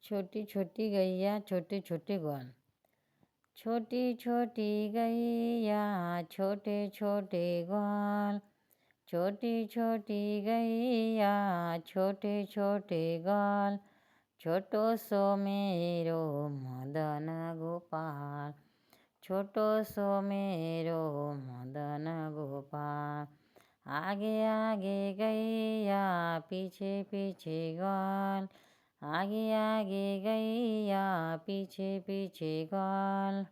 छोटी छोटी गैया छोटे छोटे ग्वाल। छोटी छोटी गैया छोटे छोटे ग्वाल। छोटी छोटी गैया छोटे छोटे ग्वाल। छोटो सो मेरो मदन गोपाल। छोटो सो मेरो मदन गोपाल। आगे आगे गैया पीछे पीछे ग्वाल। आगे आगे गैया पीछे पीछे ग्वाल।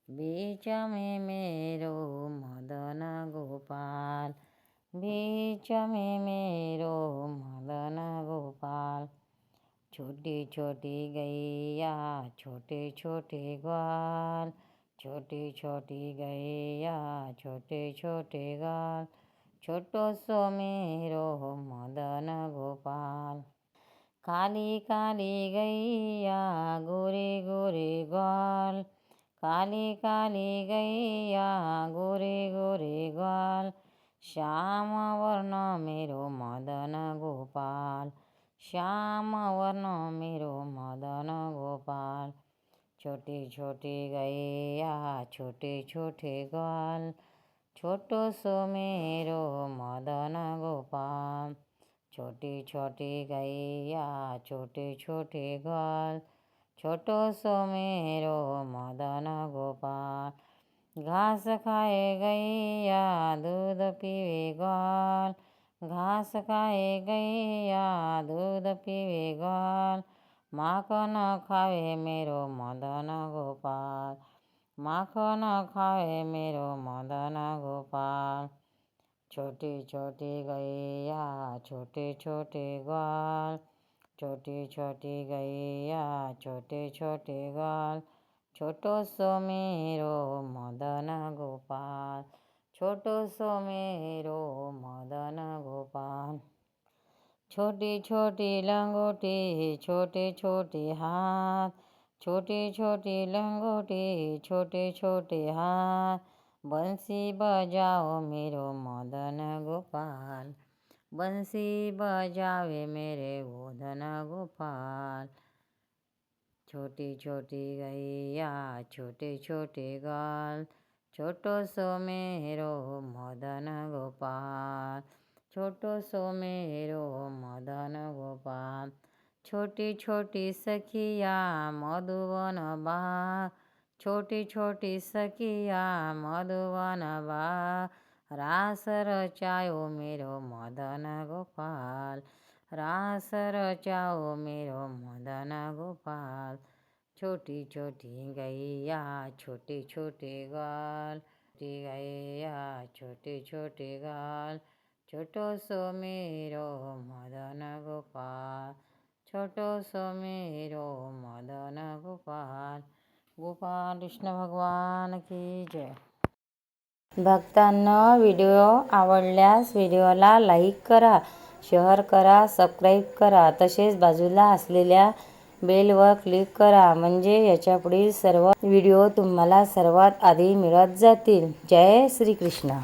बीच में मेरो मदन गोपाल। बीच में मेरो मदन गोपाल। छोटी छोटी गैया छोटे छोटे ग्वाल। छोटी छोटी गैया छोटे छोटे ग्वाल। छोटो सो मेरो मदन गोपाल। काली काली गैया गोरे गोरे ग्वाल। काली काली गैया गोरे गोरे ग्वाल। श्याम वर्ण मेरो मदन गोपाल। श्याम वर्ण मेरो मदन गोपाल। छोटी छोटी गैया छोटे छोटे ग्वाल। छोटो सो मेरो मदन गोपाल। छोटी छोटी गैया छोटे छोटे ग्वाल। छोटो सो मेरो मदन गोपाल। घास खाए गैया दूध पीवे ग्वाल। घास खाए गैया दूध पीवे ग्वाल। माखन खावे मेरो मदन गोपाल। माखन खावे मेरो मदन गोपाल। छोटी छोटी गैया छोटे छोटे ग्वाल। छोटी छोटी गैया छोटे छोटे ग्वाल। छोटो सो मेरो मदन गोपाल। छोटो सो मेरो मदन गोपाल। छोटी छोटी लंगोटी छोटे छोटे हाथ। छोटी छोटी लंगोटी छोटे छोटे हाथ। बंसी बजाओ मेरो मदन गोपाल। बंसी बजावे मेरे मदन गोपाल। छोटी छोटी गैया छोटे छोटे ग्वाल। छोटो सो मेरो मदन गोपाल। छोटो सो मेरो मदन गोपाल। छोटी छोटी सखिया मधुवन बाग। छोटी छोटी सखिया मधुवन बाग। रास रचायो मेरो मदन गोपाल। रास रचाओ मेरो मदन गोपाल। छोटी छोटी गैया छोटे छोटे ग्वाल। छोटी गैया छोटे छोटे ग्वाल। छोटो सो मेरो मदन गोपाल। छोटो सो मेरो मदन गोपाल। गोपाल कृष्ण भगवान की जय। भक्तांनो, व्हिडिओ आवडल्यास व्हिडिओला लाईक करा, शेअर करा, सबस्क्राईब करा. तसेच बाजूला असलेल्या बेलवर क्लिक करा, म्हणजे याच्यापुढील सर्व व्हिडिओ तुम्हाला सर्वात आधी मिळत जातील. जय श्री कृष्ण.